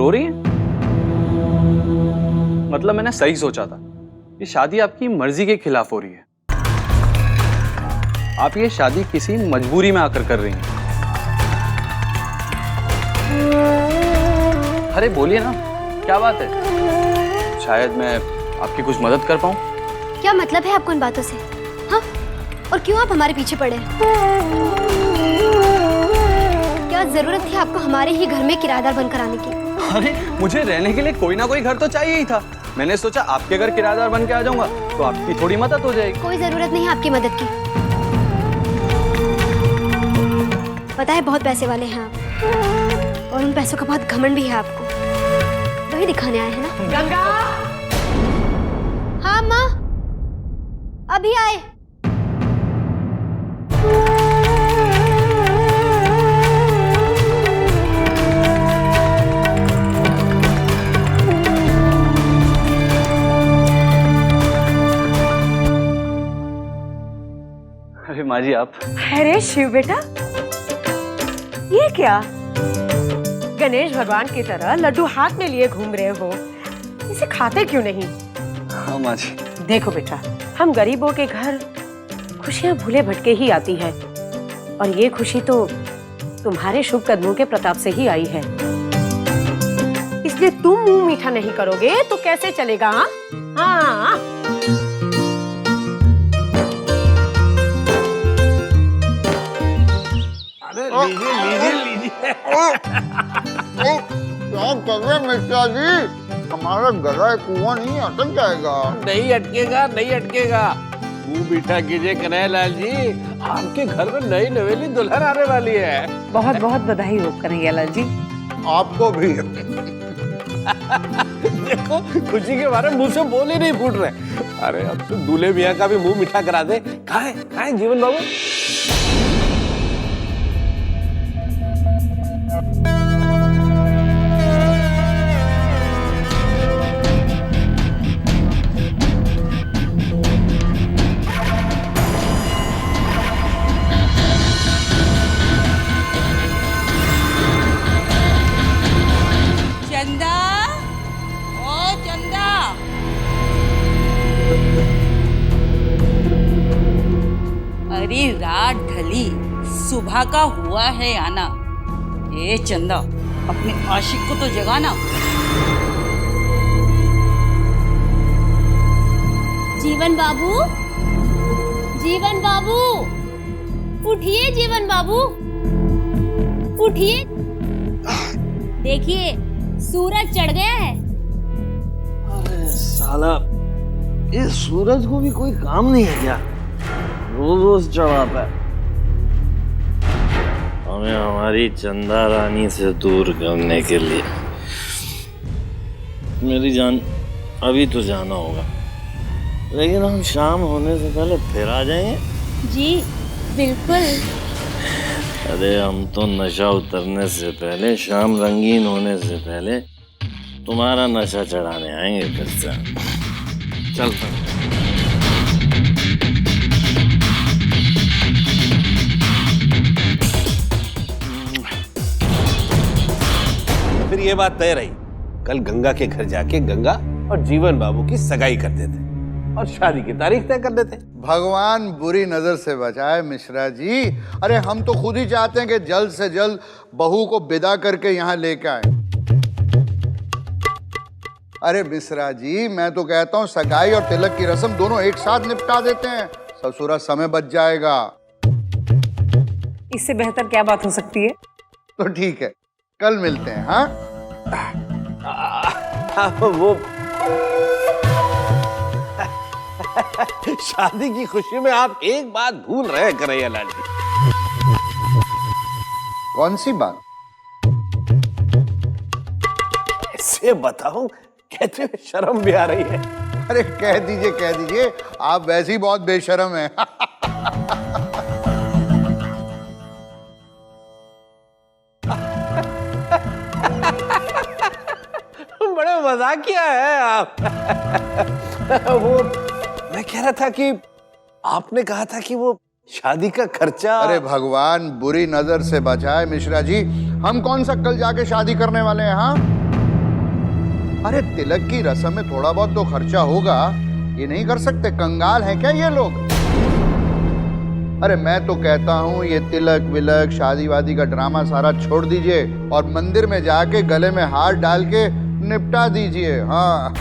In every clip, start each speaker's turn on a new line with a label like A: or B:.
A: रो रही हैं? मतलब मैंने सही सोचा था, ये शादी आपकी मर्जी के खिलाफ हो रही है। आप ये शादी किसी मजबूरी में आकर कर रही हैं। अरे बोलिए ना, क्या बात है? शायद मैं आपकी कुछ मदद कर पाऊं।
B: क्या मतलब है आपको इन बातों से? हाँ? और क्यों आप हमारे पीछे पड़े? क्या जरूरत थी आपको हमारे ही घर में किराएदार बनकर आने की?
A: अरे मुझे रहने के लिए कोई ना कोई घर तो चाहिए ही था। मैंने सोचा आपके घर किराएदार बन के आ जाऊंगा तो आपकी थोड़ी मदद हो जाएगी।
B: कोई जरूरत नहीं है आपकी मदद की। पता है बहुत पैसे वाले हैं आप, और उन पैसों का बहुत घमंड भी है आपको। वही दिखाने आए हैं ना?
C: गंगा!
B: हाँ माँ, अभी आए।
A: अरे माँ जी आप।
C: अरे शिव बेटा, ये क्या? गणेश भगवान की तरह लड्डू हाथ में लिए घूम रहे हो, इसे खाते क्यों नहीं?
A: हाँ माँ जी।
C: देखो बेटा, हम गरीबों के घर खुशियां भूले भटके ही आती है, और ये खुशी तो तुम्हारे शुभ कदमों के प्रताप से ही आई है। इसलिए तुम मुंह मीठा नहीं करोगे तो कैसे चलेगा? हाँ।
D: अरे लीजिए लीजिए लीजिए।
E: क्या कर रहे मिश्रा जी? हमारा गला कुआं नहीं अटक जाएगा।
D: नहीं अटकेगा, नहीं अटकेगा। मुंह मीठा कीजिए कन्हैयालाल जी, आपके घर में नई नवेली दुल्हन आने वाली है।
F: बहुत बहुत बधाई हो कन्हैयालाल जी।
E: आपको भी।
D: देखो खुशी के बारे में मुंह से बोल ही नहीं फूट रहे। अरे अब तो दूल्हे मियाँ का भी मुंह मीठा करा दे। खाए खाए जीवन बाबू।
G: चंदा, ओ चंदा, अरे रात ढली, सुबह का हुआ है आना। ए चंदा, अपने आशिक को तो जगाना।
B: जीवन बाबू, जीवन बाबू, उठिए जीवन बाबू, उठिए। देखिए सूरज चढ़ गया है।
D: अरे साला, इस सूरज को भी कोई काम नहीं है क्या? रोज रोज चढ़ाता है। हमें हमारी चंदा रानी से दूर करने के लिए मेरी जान अभी तो जाना होगा, लेकिन हम शाम होने से पहले फिर आ जाएंगे।
B: जी बिल्कुल।
D: अरे हम तो नशा उतरने से पहले, शाम रंगीन होने से पहले तुम्हारा नशा चढ़ाने आएंगे फिर से। चल फिर ये बात तय रही, कल गंगा के घर जाके गंगा और जीवन बाबू की सगाई कर देते और शादी की तारीख तय कर देते।
E: भगवान बुरी नजर से बचाए मिश्रा जी। अरे हम तो खुद ही चाहते हैं कि जल्द से जल्द बहू को विदा करके यहाँ लेके आए। अरे मिश्रा जी, मैं तो कहता हूँ सगाई और तिलक की रस्म दोनों एक साथ निपटा देते हैं, ससुरा समय बच जाएगा।
F: इससे बेहतर क्या बात हो सकती है?
E: तो ठीक है, कल मिलते हैं। हाँ
D: वो शादी की खुशी में आप एक बात भूल रहे हैं कन्हैयालाल जी।
E: कौन सी बात?
D: कैसे बताऊं, कहते हुए शर्म भी आ रही है।
E: अरे कह दीजिए, आप वैसे ही बहुत बेशर्म हैं।
D: बड़े मजाकिया है आप। वो मैं कह रहा था कि आपने कहा था कि वो शादी का खर्चा।
E: अरे भगवान बुरी नजर से बचाए मिश्रा जी, हम कौन सा कल जाके शादी करने वाले हैं? हाँ अरे तिलक की रस्म में थोड़ा बहुत तो खर्चा होगा, ये नहीं कर सकते? कंगाल हैं क्या ये लोग? अरे मैं तो कहता हूँ ये तिलक विलक शादी वादी का ड्रामा सारा छोड़ दीजिए और मंदिर में जाके गले में हार डाल के निपटा दीजिए। हाँ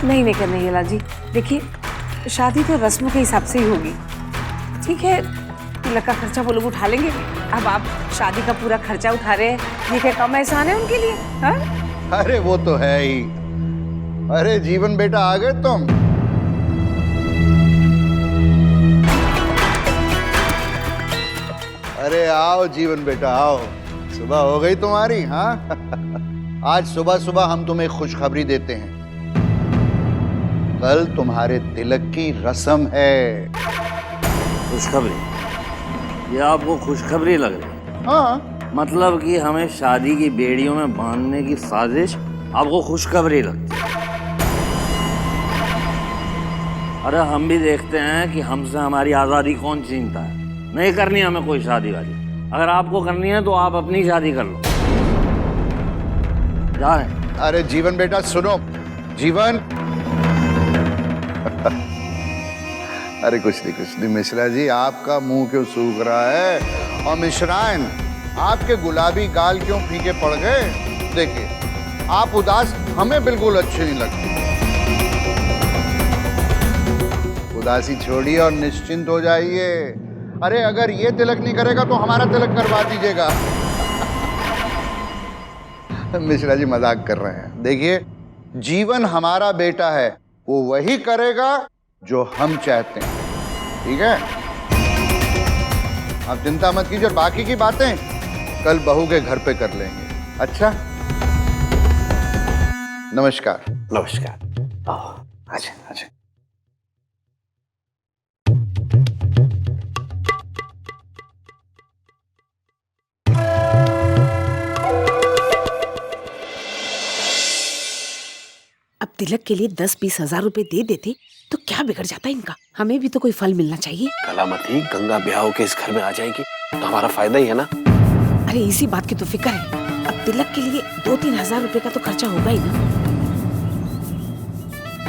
F: नहीं कन्हैया जी, देखिए शादी तो रस्म के हिसाब से ही होगी। ठीक है, तिलक का खर्चा वो लोग उठा लेंगे। अब आप शादी का पूरा खर्चा उठा रहे हैं, ये क्या कम एहसान है उनके लिए? हाँ?
E: अरे वो तो है ही। अरे जीवन बेटा आ गए तुम। अरे आओ जीवन बेटा आओ, सुबह हो गई तुम्हारी। हाँ आज सुबह सुबह हम तुम्हें खुशखबरी देते हैं, कल तुम्हारे तिलक की रस्म है।
D: खुशखबरी? ये आपको खुशखबरी लग रही है?
E: हाँ
D: मतलब कि हमें शादी की बेड़ियों में बांधने की साजिश आपको खुशखबरी लगती है? अरे हम भी देखते हैं कि हमसे हमारी आजादी कौन छीनता है। नहीं करनी हमें कोई शादी वादी, अगर आपको करनी है तो आप अपनी शादी कर लो। जा रहे हैं।
E: अरे जीवन बेटा सुनो, जीवन अरे कुछ नहीं मिश्रा जी, आपका मुंह क्यों सूख रहा है? और मिश्रायन, आपके गुलाबी गाल क्यों फीके पड़ गए? देखिए आप उदास हमें बिल्कुल अच्छे नहीं लगते। उदासी छोड़िए और निश्चिंत हो जाइए। अरे अगर ये तिलक नहीं करेगा तो हमारा तिलक करवा दीजिएगा। मिश्रा जी मजाक कर रहे हैं। देखिए जीवन हमारा बेटा है, वो वही करेगा जो हम चाहते हैं, ठीक है? आप चिंता मत कीजिए और बाकी की बातें कल बहू के घर पे कर लेंगे। अच्छा नमस्कार।
A: नमस्कार। आओ अच्छा।
H: अब तिलक के लिए 10-20 हजार रुपए दे देते तो क्या बिगड़ जाता इनका? हमें भी तो कोई फल मिलना चाहिए।
I: कलामती, गंगा ब्याह होके इस घर में आ जाएगी तो हमारा फायदा ही है ना।
H: अरे इसी बात की तो फिक्र है। अब तिलक के लिए 2-3 हजार रुपए का तो खर्चा होगा ही ना।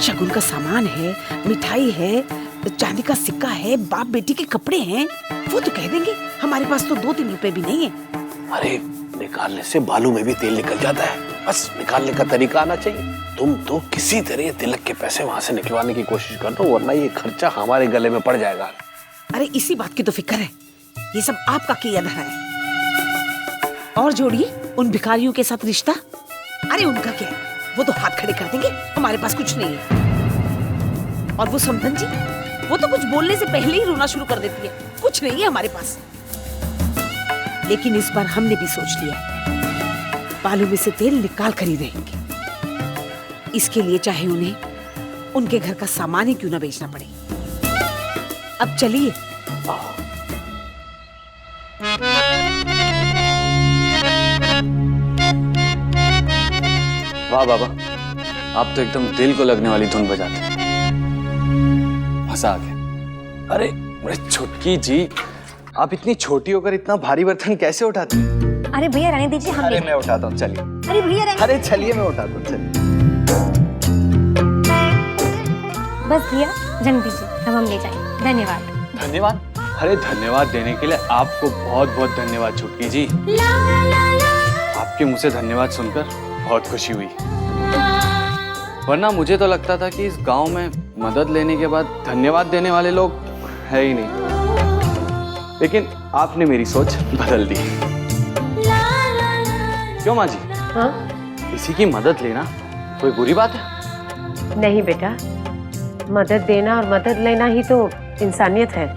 H: शगुन का सामान है, मिठाई है, चांदी का सिक्का है, बाप बेटी के कपड़े हैं, वो तो कह देंगे। हमारे पास तो 2-3 रुपए भी नहीं है।
I: अरे निकालने से बालू में भी तेल निकल जाता है, बस निकालने का तरीका आना चाहिए। तुम तो किसी तरह तिलक के पैसे वहां से निकलवाने की कोशिश कर दो, वरना ये खर्चा हमारे गले में पड़ जाएगा।
H: अरे इसी बात की तो फिक्र है। ये सब आपका किया धरा है। और जोड़िए उन भिखारियों के साथ रिश्ता। अरे उनका क्या है, वो तो हाथ खड़े कर देंगे, हमारे पास कुछ नहीं है। और वो समधन जी, वो तो कुछ बोलने से पहले ही रोना शुरू कर देती है, कुछ नहीं है हमारे पास। लेकिन इस बार हमने भी सोच लिया, बालू में से तेल निकाल कर ही रहेंगे। इसके लिए चाहे उन्हें उनके घर का सामान ही क्यों ना बेचना पड़े। अब चलिए।
A: वाह बाबा, आप तो एकदम दिल को लगने वाली धुन बजाते हैं। मजा आ गया। अरे छुटकी जी, आप इतनी छोटी होकर इतना भारी बर्तन कैसे उठाते हैं?
B: अरे भैया रहने दीजिए, हम
A: अरे मैं उठाता हूँ, चलिए।
B: अरे भैया रहने।
A: अरे चलिए मैं उठाता हूँ, चलिए।
B: बस भैया रहने दीजिए, अब हम ले जाएं। धन्यवाद।
A: धन्यवाद? अरे धन्यवाद देने के लिए आपको बहुत बहुत धन्यवाद छुटकी जी। आपके मुंह से धन्यवाद सुनकर बहुत खुशी हुई, वरना मुझे तो लगता था कि इस गांव में मदद लेने के बाद धन्यवाद देने वाले लोग है ही नहीं। लेकिन आपने मेरी सोच बदल दी। क्यों माँ जी?
C: हाँ?
A: किसी की मदद लेना कोई बुरी बात है?
C: नहीं बेटा, मदद देना और मदद लेना ही तो इंसानियत है।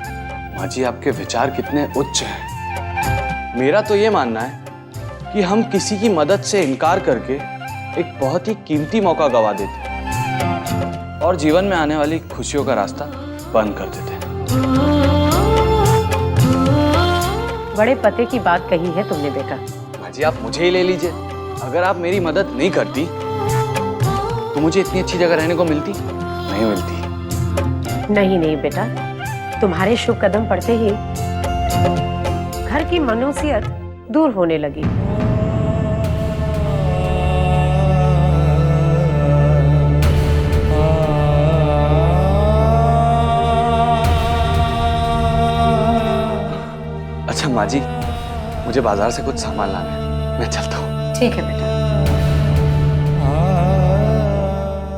A: माँ जी आपके विचार कितने उच्च हैं। मेरा तो ये मानना है कि हम किसी की मदद से इनकार करके एक बहुत ही कीमती मौका गवा देते और जीवन में आने वाली खुशियों का रास्ता बंद कर देते।
C: बड़े पते की बात कही है तुमने बेटा।
A: माँ जी आप मुझे ही ले लीजिए, अगर आप मेरी मदद नहीं करती तो मुझे इतनी अच्छी जगह रहने को मिलती नहीं मिलती।
C: नहीं बेटा, तुम्हारे शुभ कदम पड़ते ही घर की मनोसियत दूर होने लगी।
A: जी, मुझे बाजार से कुछ सामान लाना है, मैं चलता हूँ।
C: ठीक है बेटा।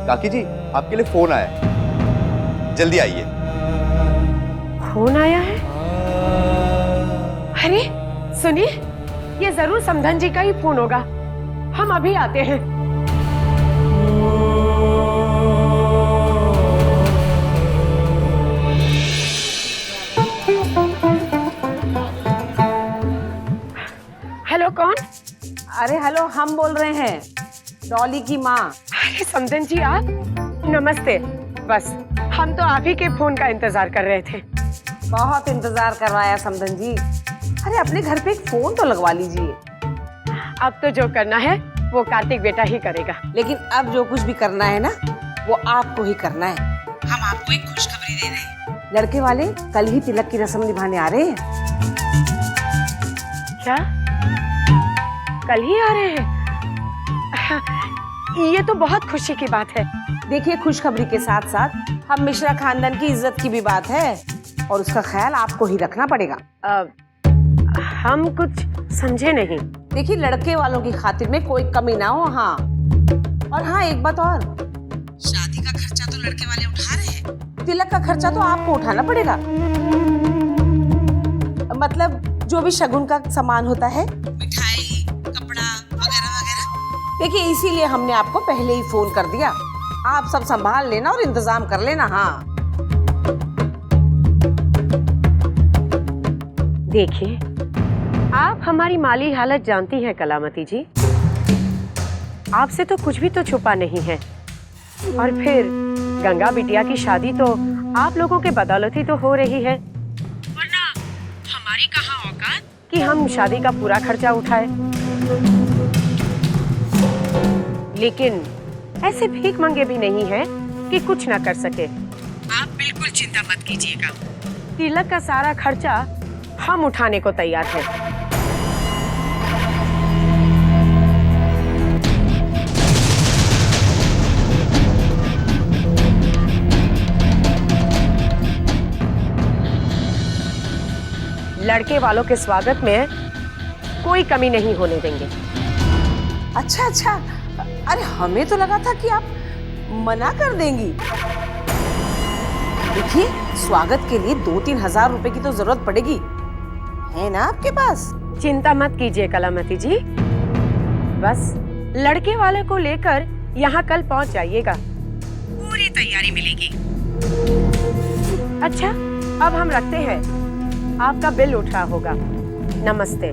J: काकी जी, आपके लिए फोन आया है, जल्दी आइए।
C: फोन आया है? अरे सुनिए, ये जरूर समधन जी का ही फोन होगा। हम अभी आते हैं। हेलो, कौन?
F: अरे हेलो, हम बोल रहे हैं, डॉली की माँ।
C: अरे समधन जी, आप? नमस्ते। बस हम तो आप ही के फोन का इंतजार कर रहे थे।
F: बहुत इंतजार करवाया समधन जी। अरे अपने घर पे एक फोन तो लगवा लीजिए।
C: अब तो जो करना है वो कार्तिक बेटा ही करेगा।
F: लेकिन अब जो कुछ भी करना है ना, वो आपको ही करना है। हम आपको एक खुशखबरी दे रहे हैं। लड़के वाले कल ही तिलक की रस्म निभाने आ रहे हैं।
C: क्या? कल ही आ रहे हैं? ये तो बहुत खुशी की बात है।
F: देखिए, खुशखबरी के साथ साथ हम मिश्रा खानदान की इज्जत की भी बात है, और उसका ख्याल आपको ही रखना पड़ेगा।
C: हम कुछ समझे नहीं।
F: देखिए, लड़के वालों की खातिर में कोई कमी ना हो। हाँ, और हाँ, एक बात और, शादी का खर्चा तो लड़के वाले उठा रहे हैं, तिलक का खर्चा तो आपको उठाना पड़ेगा। मतलब जो भी शगुन का सामान होता है, मिठाई, कपड़ा वगैरह वगैरह। देखिए, इसीलिए हमने आपको पहले ही फोन कर दिया। आप सब संभाल लेना और इंतजाम कर लेना। हाँ,
C: देखिए, आप हमारी माली हालत जानती हैं कलामती जी। आपसे तो कुछ भी तो छुपा नहीं है। और फिर गंगा बिटिया की शादी तो आप लोगों के बदौलत ही तो हो रही है, वरना हमारी कहाँ औकात कि हम शादी का पूरा खर्चा उठाए। लेकिन ऐसे भीख मंगे भी नहीं है कि कुछ ना कर सके। आप बिल्कुल चिंता मत कीजिएगा, तिलक का सारा खर्चा हम उठाने को तैयार हैं। लड़के वालों के स्वागत में कोई कमी नहीं होने देंगे।
F: अच्छा अच्छा। अरे हमें तो लगा था कि आप मना कर देंगी। देखिए, स्वागत के लिए 2-3 हजार रुपए की तो जरूरत पड़ेगी, है ना आपके पास?
C: चिंता मत कीजिए कलामती जी, बस लड़के वाले को लेकर यहाँ कल पहुँच जाइएगा, पूरी तैयारी मिलेगी। अच्छा, अब हम रखते हैं, आपका बिल उठ रहा होगा। नमस्ते।